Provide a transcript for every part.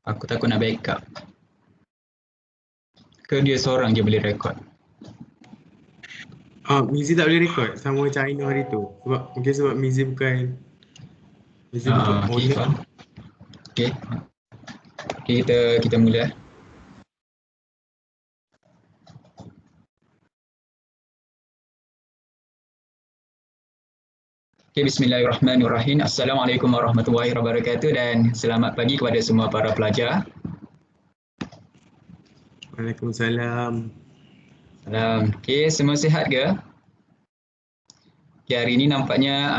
Aku takut nak backup. Ke dia seorang je boleh rekod? Mizi tak boleh record sama macam Aino hari tu. Sebab Mizi bukan Okay, owner. faham. Okay. Okay, kita mula. Okay, bismillahirrahmanirrahim. Assalamualaikum warahmatullahi wabarakatuh dan selamat pagi kepada semua para pelajar. Waalaikumsalam. Salam. Okay, semua sihat ke? Okay, hari ini nampaknya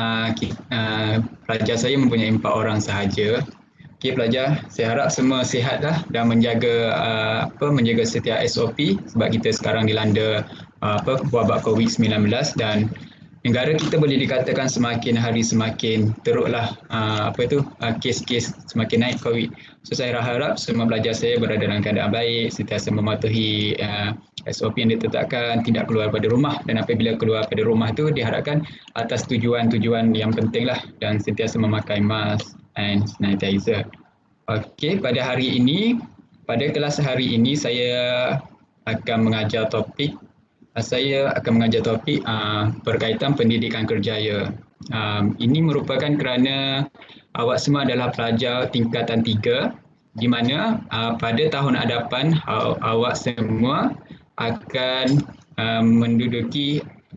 pelajar saya mempunyai 4 orang sahaja. Okay, pelajar, saya harap semua sihatlah dan menjaga menjaga setiap SOP sebab kita sekarang dilanda wabak COVID-19 dan negara kita boleh dikatakan semakin hari semakin teruklah kes-kes semakin naik COVID. So saya harap semua pelajar saya berada dalam keadaan baik, sentiasa mematuhi SOP yang ditetapkan, tidak keluar pada rumah dan apabila keluar pada rumah tu diharapkan atas tujuan-tujuan yang penting lah dan sentiasa memakai mask and sanitizer. Okey, pada kelas hari ini saya akan mengajar topik berkaitan pendidikan kerjaya. Ini merupakan kerana awak semua adalah pelajar tingkatan 3 di mana pada tahun hadapan awak semua akan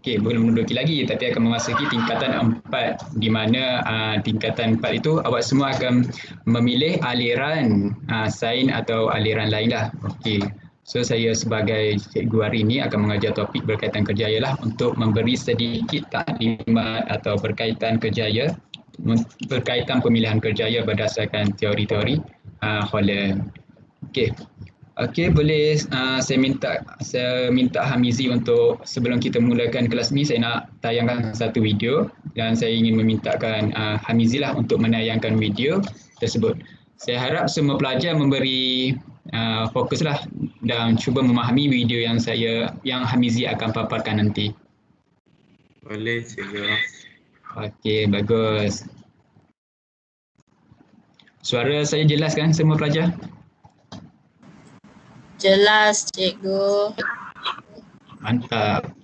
belum menduduki lagi tapi akan memasuki tingkatan 4 di mana tingkatan 4 itu awak semua akan memilih aliran sains atau aliran lain lah. Okey. So saya sebagai cikgu hari ini akan mengajar topik berkaitan kerjaya lah untuk memberi sedikit taklimat atau berkaitan pemilihan kerjaya berdasarkan teori-teori Holland. Okey. Okey, boleh saya minta Hamizi untuk sebelum kita mulakan kelas ni saya nak tayangkan satu video dan saya ingin memintakan Hamizi lah untuk menayangkan video tersebut. Saya harap semua pelajar memberi fokuslah dan cuba memahami video yang Hamizi akan paparkan nanti. Boleh, cikgu. Okey, bagus. Suara saya jelas kan semua pelajar? Jelas, cikgu. Mantap.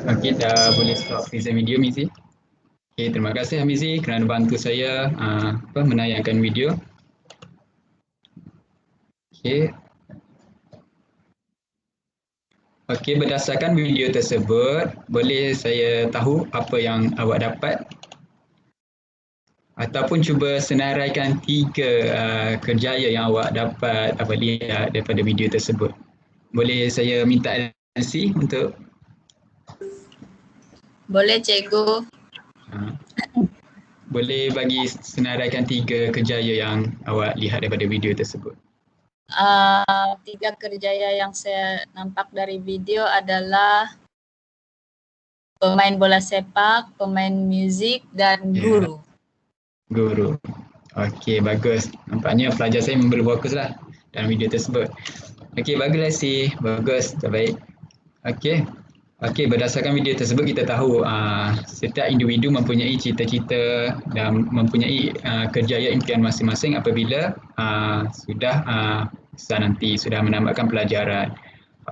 Okey, dah boleh stop present video Mizi. Okey, terima kasih Hamizi kerana bantu saya menayangkan video. Okey. Okey, berdasarkan video tersebut, boleh saya tahu apa yang awak dapat? Ataupun cuba senaraikan 3 kerjaya yang awak dapat lihat daripada video tersebut. Boleh saya minta LC untuk Boleh cikgu. boleh bagi senaraikan 3 kerjaya yang awak lihat daripada video tersebut. 3 kerjaya yang saya nampak dari video adalah pemain bola sepak, pemain muzik dan guru. Guru. Okey, bagus. Nampaknya pelajar saya memberi fokus lah dalam video tersebut. Okey, baguslah si. Bagus, terbaik. Okey. Okey, berdasarkan video tersebut kita tahu setiap individu mempunyai cita-cita dan mempunyai kerjaya impian masing-masing apabila sudah besar nanti, sudah menambahkan pelajaran.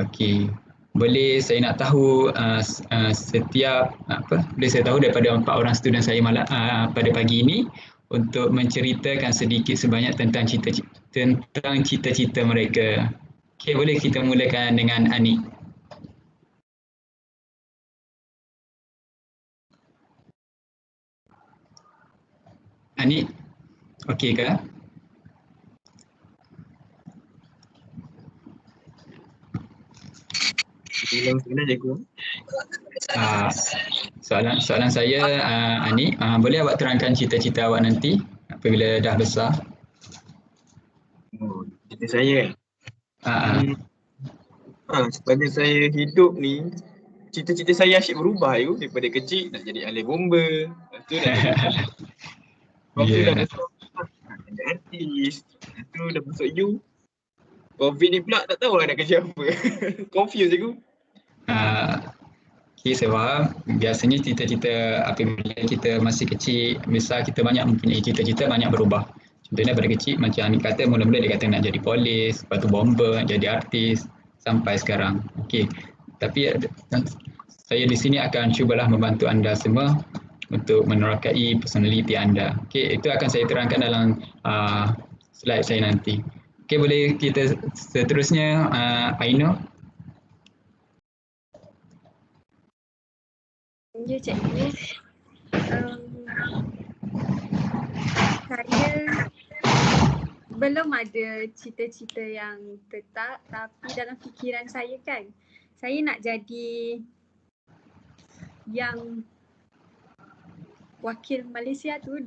Okey. Boleh saya nak tahu boleh saya tahu daripada 4 orang student saya pada pagi ini untuk menceritakan sedikit sebanyak tentang cita-cita mereka. Okey, boleh kita mulakan dengan Anik. Anik, okey ke? Bilang sebenarnya cikgu. Soalan saya Anik, boleh awak terangkan cita-cita awak nanti apabila dah besar? Cita saya. Sepanjang saya hidup ni, cita-cita saya asyik berubah daripada kecil nak jadi ahli bomba. Lepas tu nak jadi lepas tu dah besar nak jadi artis. Lepas tu dah masuk U. Covid ni pula tak tahu nak kerja apa. Confused cikgu. Okay, saya faham. Biasanya cita-cita apabila kita masih kecil, besar kita banyak mempunyai cita-cita banyak berubah. Contohnya pada kecil macam Anik kata mula-mula dia kata nak jadi polis, lepas tu bomba, nak jadi artis sampai sekarang. Okey. Tapi saya di sini akan cubalah membantu anda semua untuk menerokai personaliti anda. Okey, itu akan saya terangkan dalam slide saya nanti. Okey, boleh kita seterusnya Aino. Ya, cikgu. Saya belum ada cita-cita yang tetap, tapi dalam fikiran saya kan, saya nak jadi yang wakil Malaysia tu,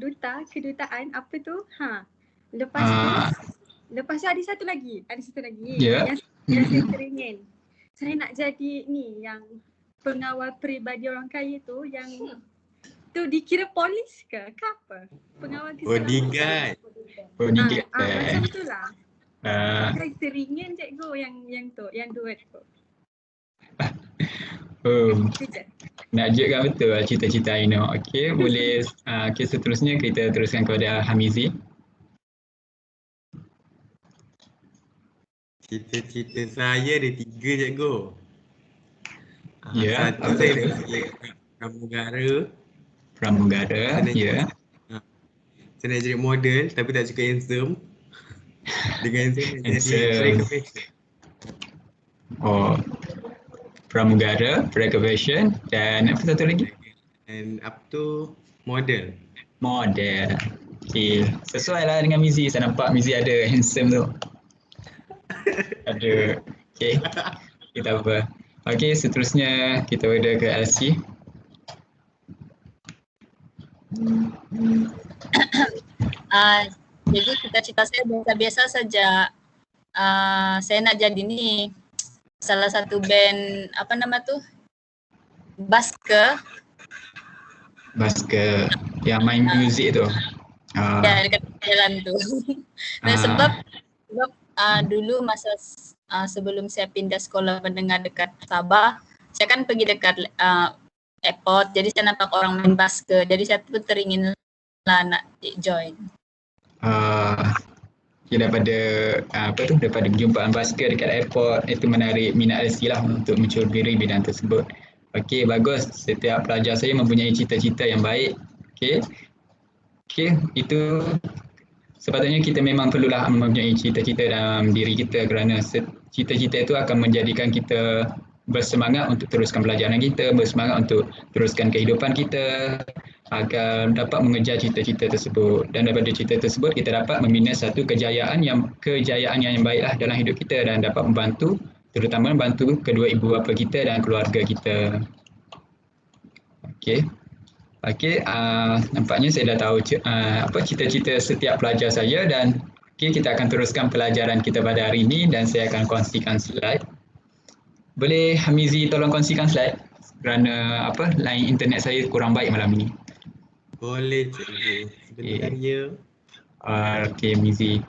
kedutaan apa tu? Lepas tu ada satu lagi. Yeah. Yang saya teringin. Saya nak jadi ni yang pengawal peribadi orang kaya tu, yang tu dikira polis ke apa? Pengawal keselamatan. Bodyguard. Macam tu lah. Saya teringin cikgu yang dua tu. Nakjubkan betul lah cita-cita Aino. Okey, boleh seterusnya kita teruskan kepada Hamizi. Cita-cita saya ada 3 cikgu. Ya. Satu saya nak jadi pramugara. Ya. Saya nak jadi model tapi tak cukup handsome. Dengan saya nak jadi track fashion. Pramugara, track fashion dan apa satu lagi? And up to model. Okey, sesuai lah dengan Mizi. Saya nampak Mizi ada handsome tu. Ada. Okey. Kita apa? Okey, seterusnya kita ada ke LC. Jadi cita-cita saya biasa-biasa saja. Saya nak jadi ni salah satu band apa nama tu? Basker yang main muzik tu. Ya, dekat jalan tu. Dan sebab dulu masa sebelum saya pindah sekolah menengah dekat Sabah, saya kan pergi dekat airport, jadi saya nampak orang main basker, jadi saya pun teringin lah nak join. Daripada perjumpaan basker dekat airport itu menarik minat LC lah untuk mencuburi bidang tersebut. Okey, bagus. Setiap pelajar saya mempunyai cita-cita yang baik. Okey. Okey, itu sepatutnya kita memang perlulah mempunyai cita-cita dalam diri kita kerana cita-cita itu akan menjadikan kita bersemangat untuk teruskan pelajaran kita, bersemangat untuk teruskan kehidupan kita agar dapat mengejar cita-cita tersebut. Dan daripada cita tersebut kita dapat membina satu kejayaan yang baiklah dalam hidup kita dan dapat membantu, terutama membantu kedua ibu bapa kita dan keluarga kita. Okey. Okey, nampaknya saya dah tahu apa cita-cita setiap pelajar saya dan kita akan teruskan pelajaran kita pada hari ini dan saya akan kongsikan slide. Boleh Hamizi tolong kongsikan slide kerana line internet saya kurang baik malam ini. Boleh cikgu. Sebentar ya. Okey Hamizi.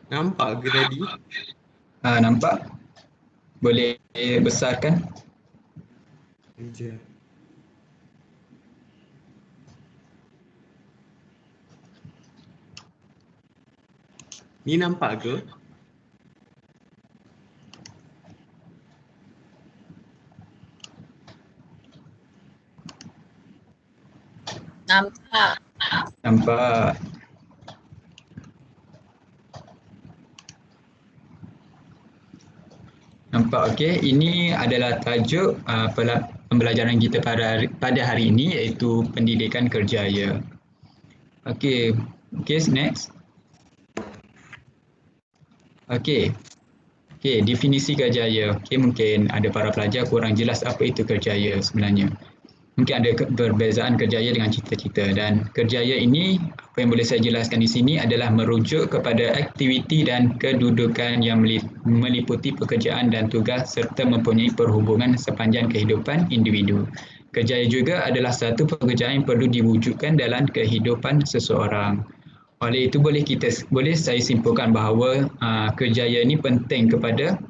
Nampak ke tadi? Nampak? Boleh besarkan? Sekejap. Ni nampak ke? Nampak. Nampak. Nampak okey. Ini adalah tajuk pembelajaran kita pada hari ini iaitu pendidikan kerjaya. Okey. Okey, next. Okey. Okey, definisi kerjaya. Okey, mungkin ada para pelajar kurang jelas apa itu kerjaya sebenarnya. Mungkin ada perbezaan kerjaya dengan cita-cita dan kerjaya ini apa yang boleh saya jelaskan di sini adalah merujuk kepada aktiviti dan kedudukan yang meliputi pekerjaan dan tugas serta mempunyai perhubungan sepanjang kehidupan individu. Kerjaya juga adalah satu pekerjaan yang perlu diwujudkan dalam kehidupan seseorang. Oleh itu boleh saya simpulkan bahawa kerjaya ini penting kepada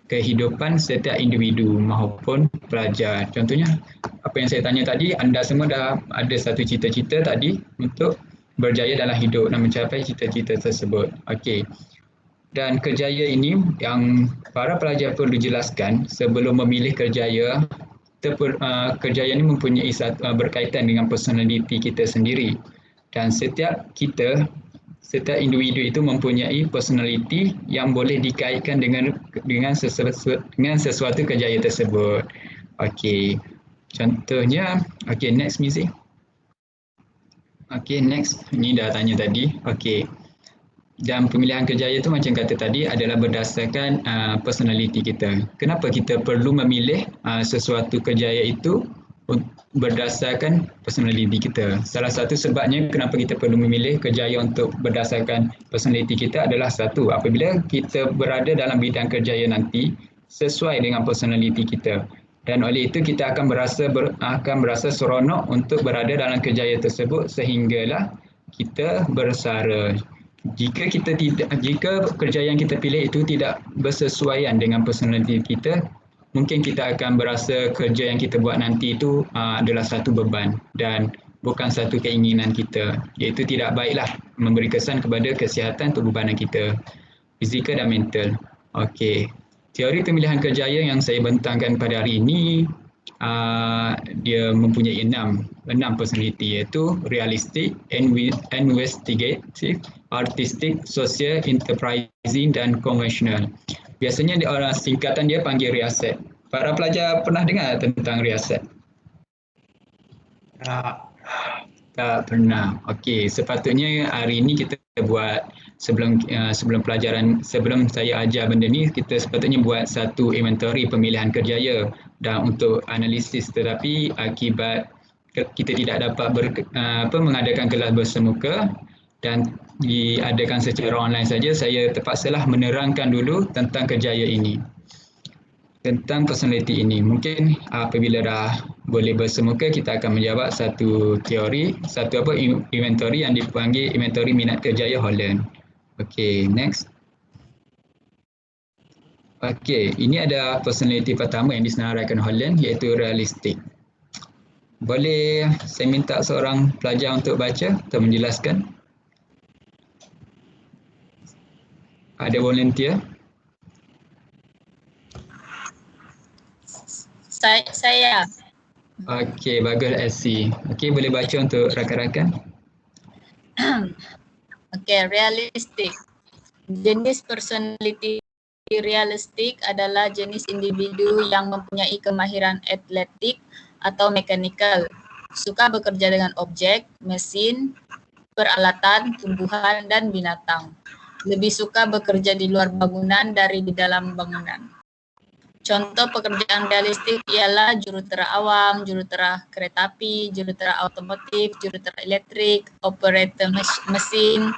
kehidupan setiap individu maupun pelajar. Contohnya, apa yang saya tanya tadi, anda semua dah ada satu cita-cita tadi untuk berjaya dalam hidup dan mencapai cita-cita tersebut. Okey. Dan kerjaya ini yang para pelajar perlu jelaskan sebelum memilih kerjaya. Kerjaya ini mempunyai berkaitan dengan personaliti kita sendiri. Dan setiap individu itu mempunyai personaliti yang boleh dikaitkan dengan sesuatu kerjaya tersebut. Okey. Contohnya, okey, next music. Okey, next. Ini dah tanya tadi. Okey. Dan pemilihan kerjaya itu macam kata tadi adalah berdasarkan personaliti kita. Kenapa kita perlu memilih sesuatu kerjaya itu berdasarkan personaliti kita. Salah satu sebabnya kenapa kita perlu memilih kerjaya untuk berdasarkan personaliti kita adalah satu, apabila kita berada dalam bidang kerjaya nanti sesuai dengan personaliti kita. Dan oleh itu kita akan berasa seronok untuk berada dalam kerjaya tersebut sehinggalah kita bersara. Jika kerjaya yang kita pilih itu tidak bersesuaian dengan personaliti kita, mungkin kita akan berasa kerja yang kita buat nanti itu adalah satu beban dan bukan satu keinginan kita, iaitu tidak baiklah memberi kesan kepada kesihatan tubuh badan kita, fizikal dan mental. Okey. Teori pemilihan kerjaya yang saya bentangkan pada hari ini dia mempunyai enam personaliti, iaitu realistic, investigative, artistic, social, enterprising dan conventional. Biasanya singkatan dia panggil riaset. Para pelajar pernah dengar tentang riaset? Tak pernah. Okey, sepatutnya hari ini kita buat sebelum saya ajar benda ni, kita sepatutnya buat satu inventory pemilihan kerjaya dan untuk analisis, tetapi akibat kita tidak dapat mengadakan kelas bersemuka dan diadakan secara online saja, saya terpaksalah menerangkan dulu tentang kerjaya ini, tentang personality ini. Mungkin apabila dah boleh bersemuka, kita akan menjawab satu teori, inventory yang dipanggil inventory minat kerjaya Holland. Okey, next. Okey, ini ada personality pertama yang disenaraikan Holland, iaitu realistik. Boleh saya minta seorang pelajar untuk baca atau menjelaskan? Ada volunteer? Saya. Okey, bagus SC. Okey, boleh baca untuk rakan-rakan? Okey, realistik. Jenis personality realistik adalah jenis individu yang mempunyai kemahiran atletik atau mekanikal, suka bekerja dengan objek, mesin, peralatan, tumbuhan dan binatang. Lebih suka bekerja di luar bangunan dari di dalam bangunan. Contoh pekerjaan realistik ialah jurutera awam, jurutera kereta api, jurutera otomotif, jurutera elektrik, operator mesin,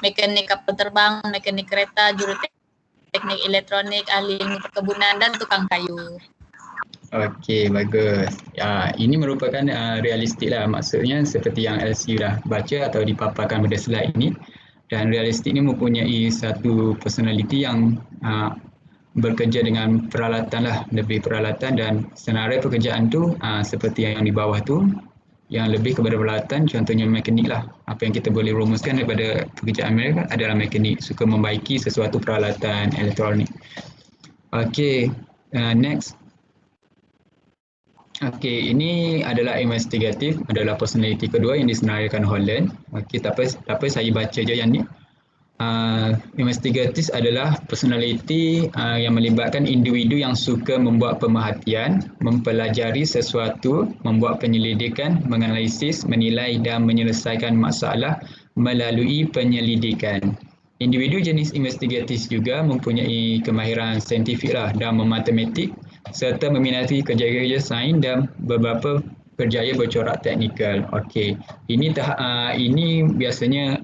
mekanik kapal terbang, mekanik kereta, juruteknik elektronik, ahli ilmu perkebunan dan tukang kayu. Okey, bagus. Ya, ini merupakan realistik lah. Maksudnya seperti yang LC dah baca atau dipaparkan pada slide ini. Dan realistik ini mempunyai satu personality yang bekerja dengan peralatan lah, lebih peralatan, dan senarai pekerjaan tu seperti yang di bawah tu, yang lebih kepada peralatan, contohnya mekanik lah. Apa yang kita boleh rumuskan daripada pekerjaan mereka adalah mekanik, suka membaiki sesuatu peralatan elektronik. Okey, next. Okey, ini adalah investigatif, adalah personality kedua yang disenaraikan Holland. Okey, tak apa saya baca je yang ni. Investigatif adalah personality yang melibatkan individu yang suka membuat pemerhatian, mempelajari sesuatu, membuat penyelidikan, menganalisis, menilai dan menyelesaikan masalah melalui penyelidikan. Individu jenis investigatif juga mempunyai kemahiran saintifik lah dan matematik serta meminati kerja-kerja sains dan beberapa kerjaya bercorak teknikal. Okey, ini biasanya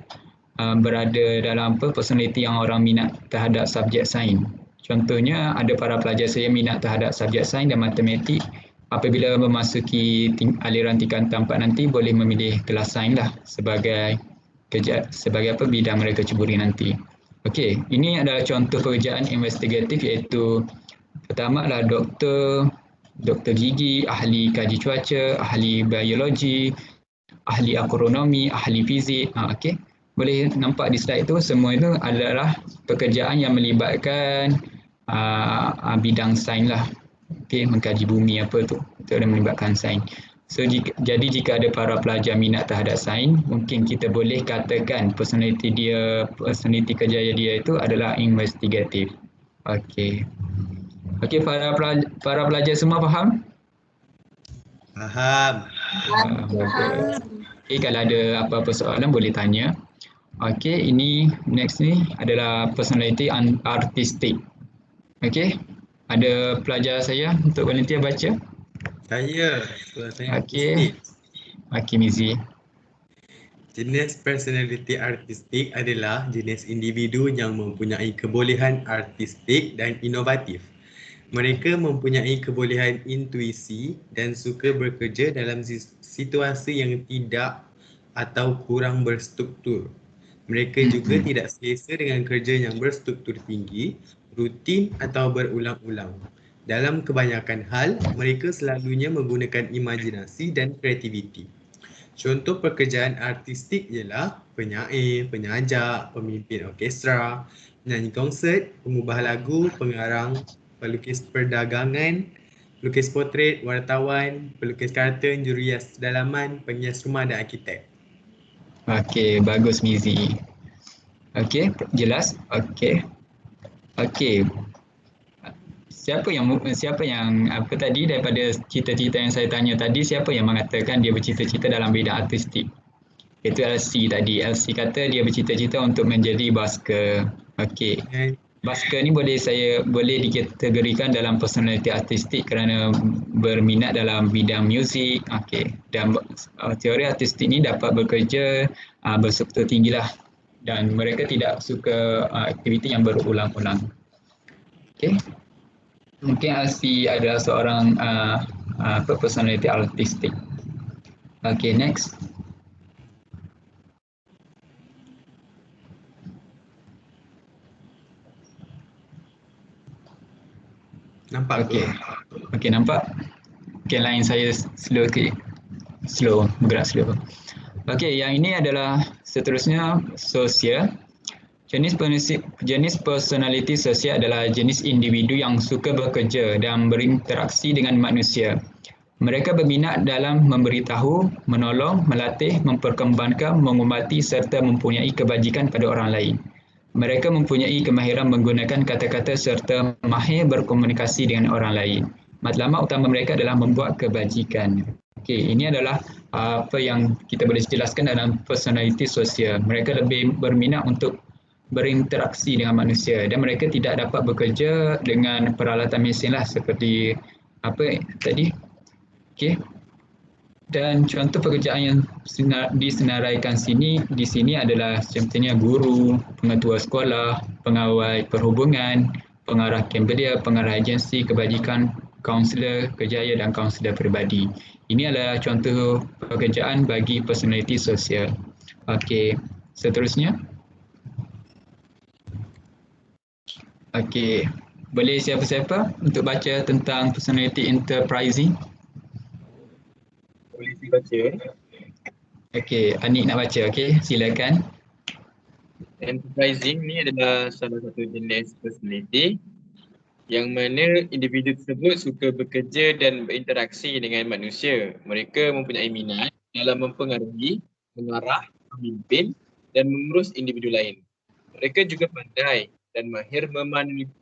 berada dalam personality yang orang minat terhadap subjek sains. Contohnya ada para pelajar saya minat terhadap subjek sains dan matematik. Apabila memasuki aliran tingkatan 4 nanti boleh memilih kelas sains lah sebagai bidang mereka ceburi nanti. Okey, ini adalah contoh pekerjaan investigatif, iaitu pertama adalah doktor gigi, ahli kaji cuaca, ahli biologi, ahli agronomi, ahli fizik. Okey. Boleh nampak di slide tu, semua itu adalah pekerjaan yang melibatkan bidang sains lah. Okey, mengkaji bumi apa tu. Itu ada melibatkan sains. So, jika ada para pelajar minat terhadap sains, mungkin kita boleh katakan personality kerjaya dia itu adalah investigatif. Okey. Okey, para pelajar semua faham? Faham. Okey, kalau ada apa-apa soalan boleh tanya. Okey, ini next ni adalah personality artistik. Okey, ada pelajar saya untuk volunteer baca? Saya Okey. Okey, Mizi. Jenis personality artistik adalah jenis individu yang mempunyai kebolehan artistik dan inovatif. Mereka mempunyai kebolehan intuisi dan suka bekerja dalam situasi yang tidak atau kurang berstruktur. Mereka juga tidak selesa dengan kerja yang berstruktur tinggi, rutin atau berulang-ulang. Dalam kebanyakan hal, mereka selalunya menggunakan imajinasi dan kreativiti. Contoh pekerjaan artistik ialah penyair, penyajar, pemimpin orkestra, penyanyi konsert, pengubah lagu, pengarang, pelukis perdagangan, pelukis potret, wartawan, pelukis kartun, juruhias dalaman, penghias rumah dan arkitek. Okey, bagus Mizi. Okey, jelas? Okey. Okey. Siapa yang apa tadi daripada cita-cita yang saya tanya tadi, siapa yang mengatakan dia bercita-cita dalam bidang artistik? Itu LC tadi. LC kata dia bercita-cita untuk menjadi basker. Okey. Basker ni boleh dikategorikan dalam personality artistik kerana berminat dalam bidang muzik. Okey. Dan teori artistik ni dapat bekerja berstruktur tinggilah dan mereka tidak suka aktiviti yang berulang-ulang. Okey. Mungkin Alsi adalah seorang personality artistik. Okey, next. Nampak Okey. Okey, nampak? Okey, line saya bergerak slow. Okey, yang ini adalah seterusnya sosial. Jenis personality sosial adalah jenis individu yang suka bekerja dan berinteraksi dengan manusia. Mereka berminat dalam memberitahu, menolong, melatih, memperkembangkan, mengubati serta mempunyai kebajikan pada orang lain. Mereka mempunyai kemahiran menggunakan kata-kata serta mahir berkomunikasi dengan orang lain. Matlamat utama mereka adalah membuat kebajikan. Okey, ini adalah apa yang kita boleh jelaskan dalam personality sosial. Mereka lebih berminat untuk berinteraksi dengan manusia dan mereka tidak dapat bekerja dengan peralatan mesin lah seperti apa tadi. Okey. Dan contoh pekerjaan yang disenaraikan di sini adalah contohnya guru, pengetua sekolah, pengawal perhubungan, pengarah Cambria, pengarah agensi kebajikan, kaunselor kerjaya dan kaunselor peribadi. Ini adalah contoh pekerjaan bagi personality sosial. Okey, seterusnya. Okey, boleh siapa-siapa untuk baca tentang personality enterprising? Boleh saya baca. Okey, Anik nak baca, okey, silakan. Enterprising ni adalah salah satu jenis personality yang mana individu tersebut suka bekerja dan berinteraksi dengan manusia. Mereka mempunyai minat dalam mempengaruhi, mengarah, memimpin dan mengurus individu lain. Mereka juga pandai dan mahir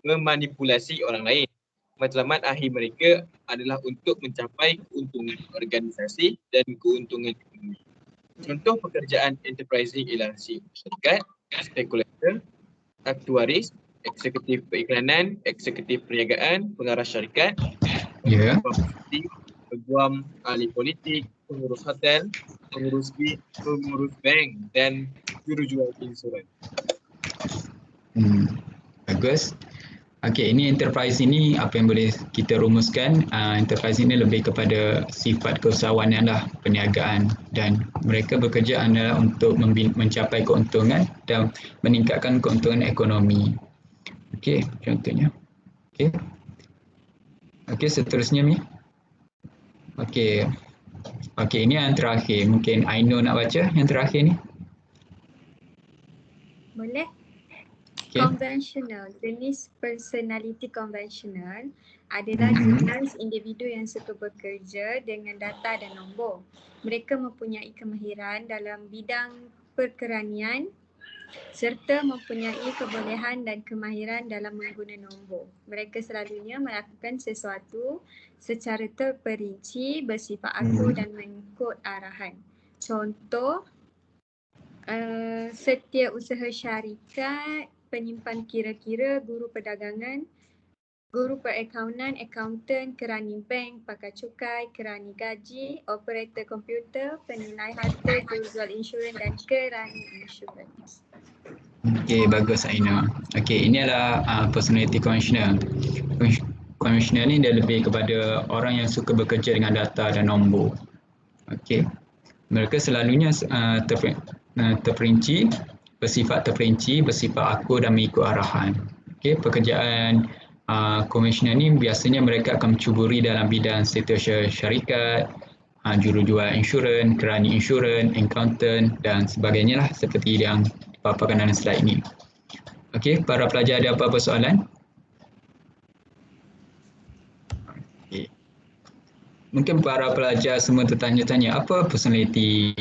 memanipulasi orang lain. Matlamat akhir mereka adalah untuk mencapai keuntungan organisasi dan keuntungan ekonomi. Contoh pekerjaan enterprising ialah syarikat, spekulator, aktuaris, eksekutif periklanan, eksekutif perniagaan, pengarah syarikat, Ya. peguam, ahli politik, pengurus hotel, pengurus bank dan jurujual insurans. Bagus. Okey, ini enterprise ini apa yang boleh kita rumuskan, enterprise ini lebih kepada sifat keusahawanan lah, perniagaan dan mereka bekerja adalah untuk mencapai keuntungan dan meningkatkan keuntungan ekonomi. Okey, contohnya. Okey. Okey, seterusnya Mi. Okey. Okey, ini yang terakhir. Mungkin Aino nak baca yang terakhir ni. Boleh? Okay. Konvensional, jenis personality konvensional adalah jenis individu yang suka bekerja dengan data dan nombor. Mereka mempunyai kemahiran dalam bidang perkeranian serta mempunyai kebolehan dan kemahiran dalam mengguna nombor. Mereka selalunya melakukan sesuatu secara terperinci, bersifat akur dan mengikut arahan. Contoh, setiausaha syarikat, penyimpan kira-kira, guru perdagangan, guru perakaunan, akaunten, kerani bank, pakar cukai, kerani gaji, operator komputer, penilai harta, jurujual insurans dan kerani insurans. Okey, bagus Aina. Okey, ini adalah personality konvensional. Konvensional ni dia lebih kepada orang yang suka bekerja dengan data dan nombor. Okey. Mereka selalunya terperinci, bersifat terperinci, bersifat akur dan mengikut arahan. Okey, pekerjaan konvensional ni biasanya mereka akan mencuburi dalam bidang setiausaha syarikat, jurujual insurans, kerani insurans, accountant dan sebagainya lah seperti yang dipaparkan dalam slide ini. Okey, para pelajar ada apa-apa soalan? Okay. Mungkin para pelajar semua tertanya-tanya apa personality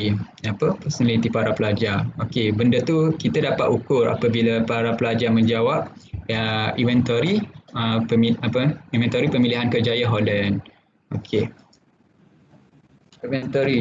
para pelajar. Okey, benda tu kita dapat ukur apabila para pelajar menjawab inventory inventory pemilihan kerjaya Holland. Okey. Inventory.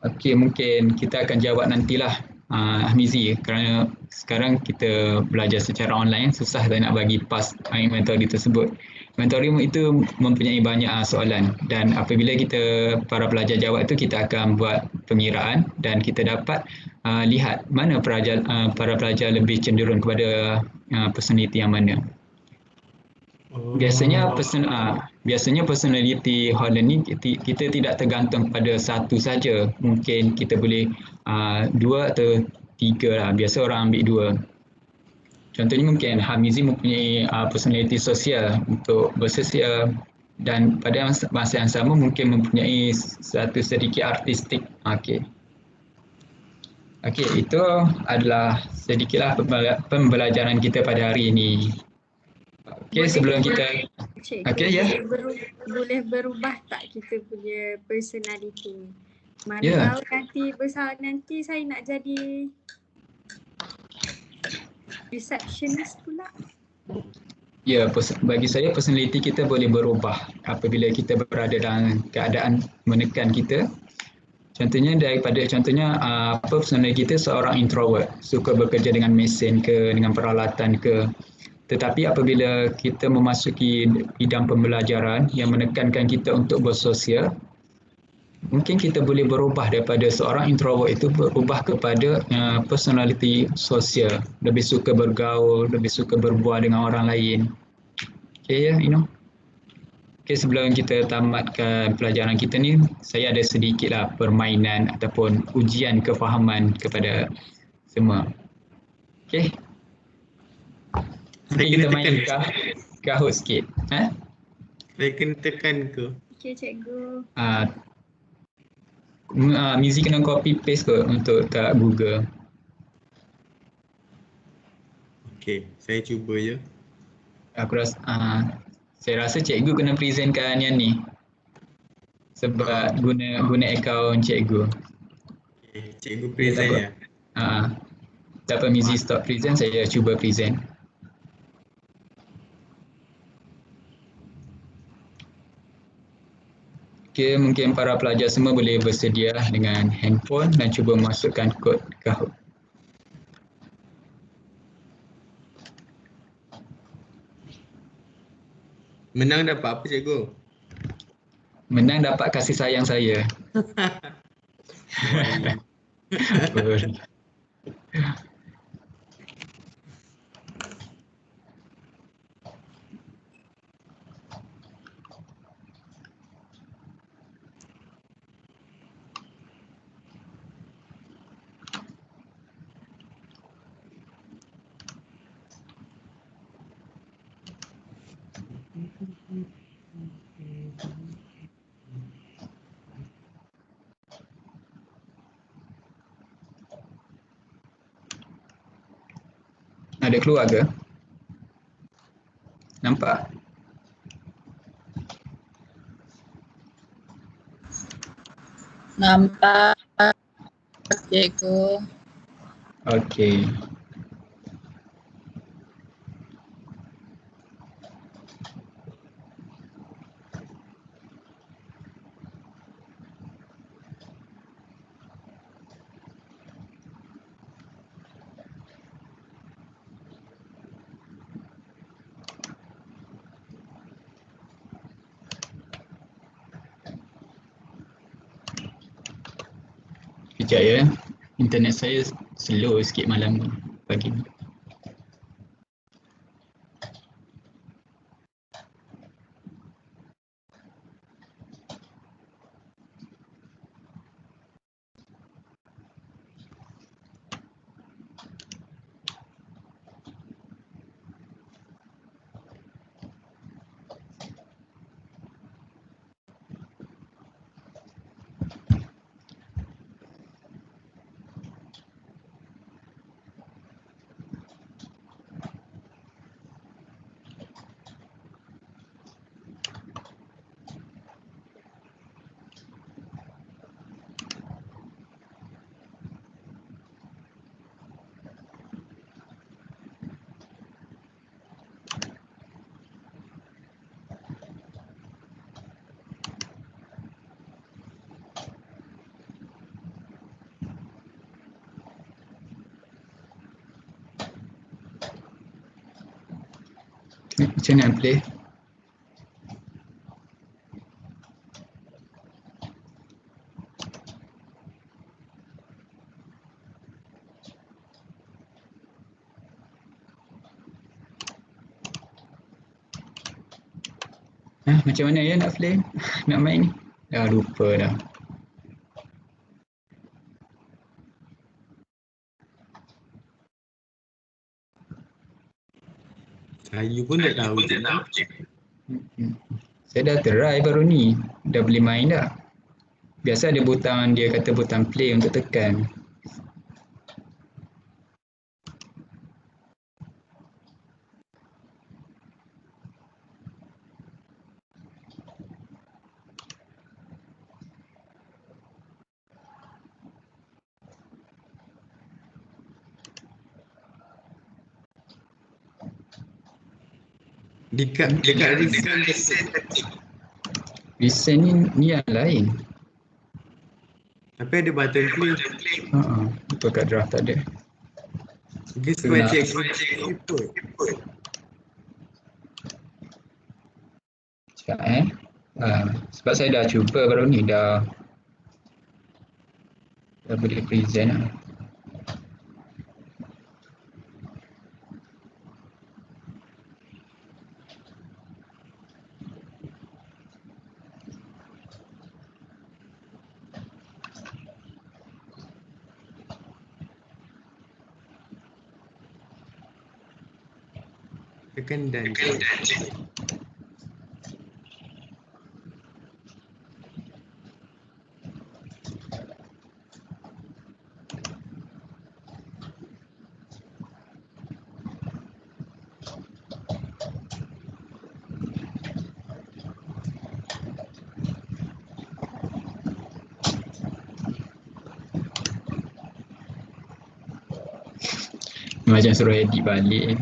Okey, mungkin kita akan jawab nantilah Ahmizi, kerana sekarang kita belajar secara online, susah tak nak bagi pas inventory tersebut. Inventory itu mempunyai banyak soalan dan apabila kita para pelajar jawab itu, kita akan buat pengiraan dan kita dapat lihat mana para pelajar lebih cenderung kepada personality yang mana. Biasanya personality hall ni kita tidak tergantung pada satu saja. Mungkin kita boleh dua atau tiga lah. Biasa orang ambil dua. Contohnya mungkin Hamizi mempunyai personality sosial untuk bersosial dan pada masa yang sama mungkin mempunyai satu sedikit artistik. Okey. Okey, itu adalah sedikitlah pembelajaran kita pada hari ini. Okey, sebelum kita okey, ya. Boleh berubah tak kita punya personality? Mana Ya. tahu nanti besar nanti saya nak jadi receptionist pula. Ya, bagi saya personality kita boleh berubah apabila kita berada dalam keadaan menekan kita. Contohnya personality kita seorang introvert, suka bekerja dengan mesin ke, dengan peralatan ke. Tetapi apabila kita memasuki bidang pembelajaran yang menekankan kita untuk bersosial, mungkin kita boleh berubah daripada seorang introvert itu berubah kepada personality sosial, lebih suka bergaul, lebih suka berbual dengan orang lain. Okay, Okay, sebelum kita tamatkan pelajaran kita ni, saya ada sedikitlah permainan ataupun ujian kefahaman kepada semua. Okay. Nanti kita main Kahoot sikit. Saya kena tekan ke? Okay, cikgu. Mizi kena copy paste ke untuk kat Google. Okey, saya cuba je. Saya rasa cikgu kena presentkan yang ni. Sebab guna akaun cikgu. Okay, cikgu present ya. Dapat Mizi stop present, saya cuba present. Okay, mungkin para pelajar semua boleh bersedia dengan handphone dan cuba masukkan kod Kahoot. Menang dapat apa cikgu? Menang dapat kasih sayang saya. Ada keluar ke? Nampak? Nampak cikgu. Okey. Sekejap ya. Internet saya slow sikit malam ni, pagi ni. Macam mana play? Macam mana ya nak play? Nak main ni? Dah lupa dah. Saya pun tak tahu. Saya dah try baru ni. Dah boleh main dah. Biasa ada butang, dia kata butang play untuk tekan. Dekat recent Recent ni yang lain. tapi ada button play. Betul kat draft tak ada. Mungkin sebab cikgu ikut. Sekejap sebab saya dah cuba baru ni, dah boleh present lah. Tekan dan Macam suruh edit balik.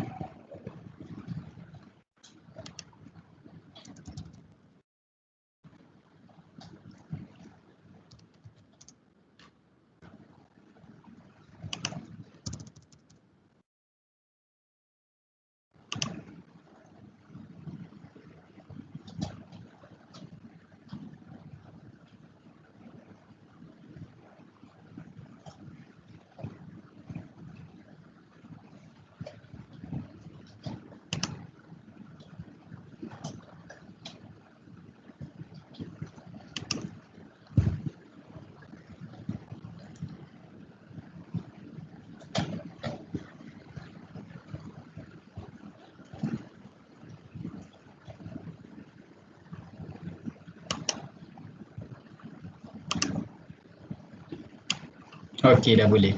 Okey, dah boleh.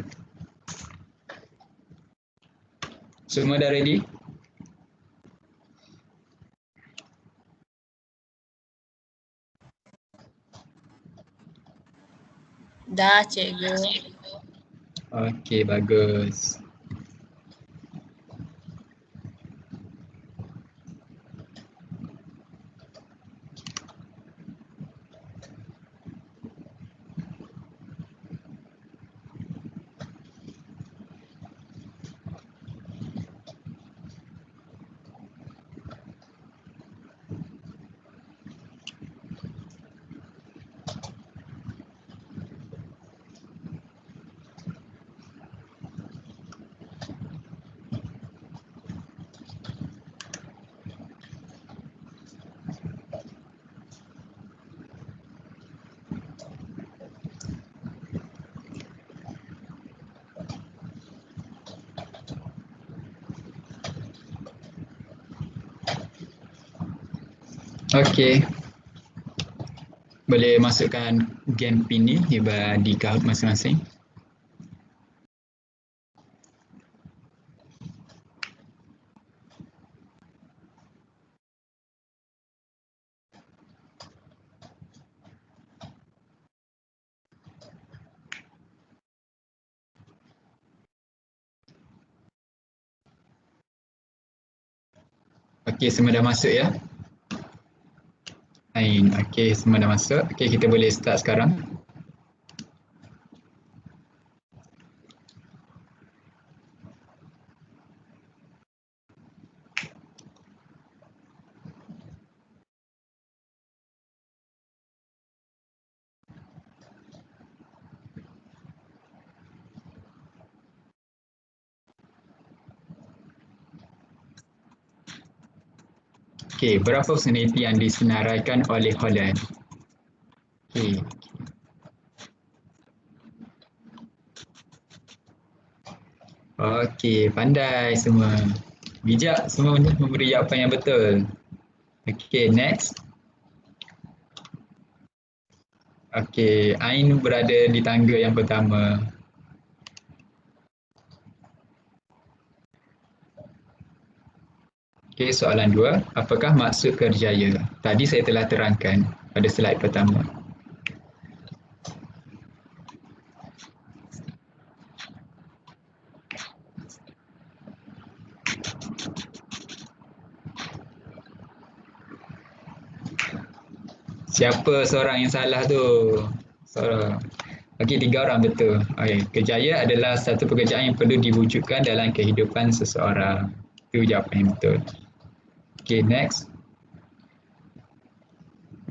Semua dah ready? Dah cikgu. Okey, bagus. Okey. Boleh masukkan game pin ni di Kahoot masing-masing. Okey, semua dah masuk ya. Okey, semua dah masuk. Okey, kita boleh start sekarang. Okey, berapa personaliti yang disenaraikan oleh Holland? Okey. Okey, pandai semua. Bijak semua memberi jawapan yang betul. Okey, next. Okey, Ain berada di tangga yang pertama. Okey, soalan 2. Apakah maksud kerjaya? Tadi saya telah terangkan pada slide pertama. Siapa seorang yang salah tu? Seorang. Okey, 3 orang betul. Okey, kerjaya adalah satu pekerjaan yang perlu diwujudkan dalam kehidupan seseorang. Itu jawapan yang betul. Okey, next.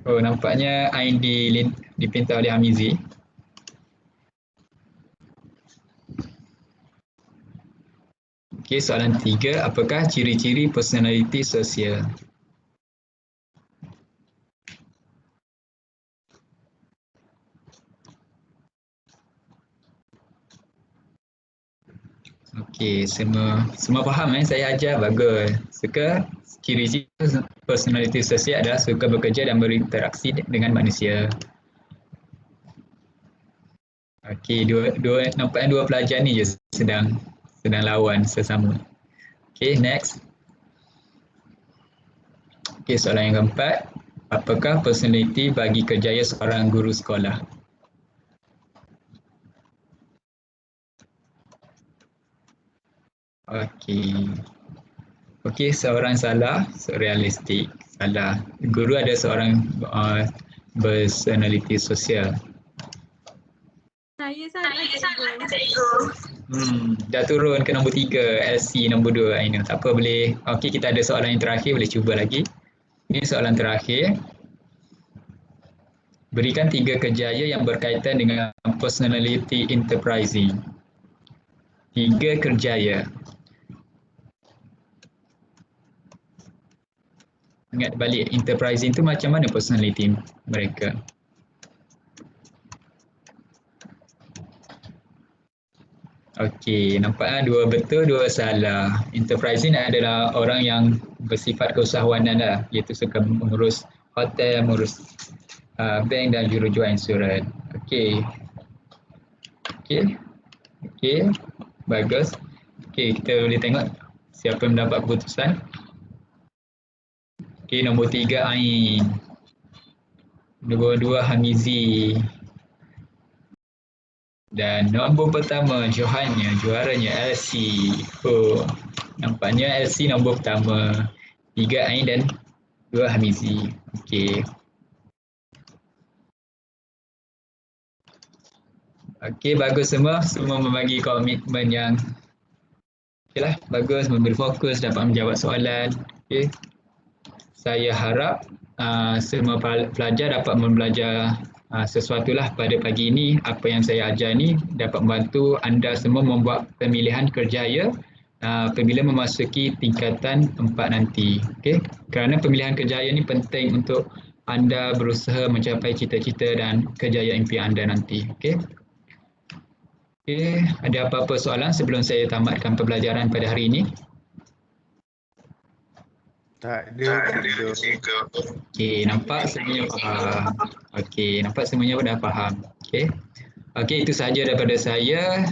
Oh, nampaknya Ain dipinta oleh Hamizi. Okey, soalan 3. Apakah ciri-ciri personaliti sosial? Okey, semua faham saya ajar, bagus. Suka ciri-ciri personaliti sosial adalah suka bekerja dan berinteraksi dengan manusia. Okey, nampaknya dua pelajar ni je sedang lawan sesama. Okey, next. Okey, soalan yang keempat. Apakah personaliti bagi kerjaya seorang guru sekolah? Okey. Okey, seorang salah, realistik. Salah. Guru ada seorang personaliti sosial. Saya salah cikgu. Dah turun ke nombor 3, LC nombor 2 Aina. Tak apa, boleh. Okey, kita ada soalan yang terakhir, boleh cuba lagi. Ini soalan terakhir. Berikan 3 kerjaya yang berkaitan dengan personality enterprising. 3 kerjaya. Ingat balik, enterprising tu macam mana personality mereka? Okey, nampaknya 2 betul, 2 salah. Enterprising adalah orang yang bersifat keusahawanan lah, iaitu suka mengurus hotel, mengurus bank dan jurujual insurans. Okey. Okey. Bagus. Okey, kita boleh tengok siapa yang mendapat keputusan. Okey, nombor 3 Ain. Nombor 2 Hamizi. Dan nombor pertama juaranya LC. Oh, nampaknya LC nombor pertama. 3 Ain dan 2 Hamizi. Okey. Okey, bagus semua. Semua membagi komitmen yang okeylah, bagus, memberi fokus, dapat menjawab soalan. Okey. Saya harap semua pelajar dapat membelajar sesuatu lah pada pagi ini. Apa yang saya ajar ni dapat membantu anda semua membuat pemilihan kerjaya apabila memasuki tingkatan 4 nanti. Okay? Kerana pemilihan kerjaya ni penting untuk anda berusaha mencapai cita-cita dan kerjaya impian anda nanti. Okay? Okay. Ada apa-apa soalan sebelum saya tamatkan pembelajaran pada hari ini? Tak ada. Okey, nampak semuanya faham. Okey, nampak semuanya dah faham. Okey. Okey, itu sahaja daripada saya.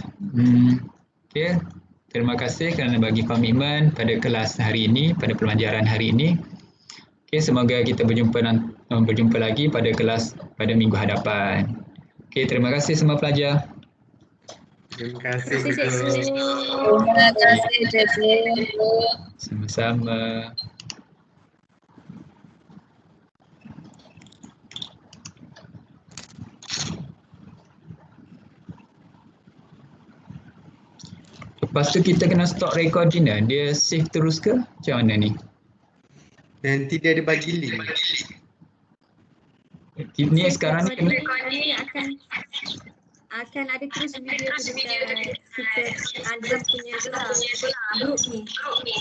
Okey. Terima kasih kerana bagi komitmen pada kelas hari ini, pada pembelajaran hari ini. Okey, semoga kita berjumpa lagi pada kelas pada minggu hadapan. Okey, terima kasih semua pelajar. Terima kasih. Terima kasih, cikgu. Sama-sama. Lepas tu kita kena stop recording dah. Dia save terus ke? Macam mana ni? Nanti dia ada bagi link. Ni sekarang ni kena... Recording akan ada terus video tu dekat kita dalam punya grup ni.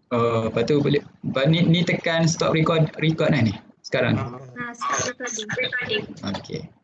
Oh, lepas tu boleh ni tekan stop record dah ni sekarang. Start recording. Okey.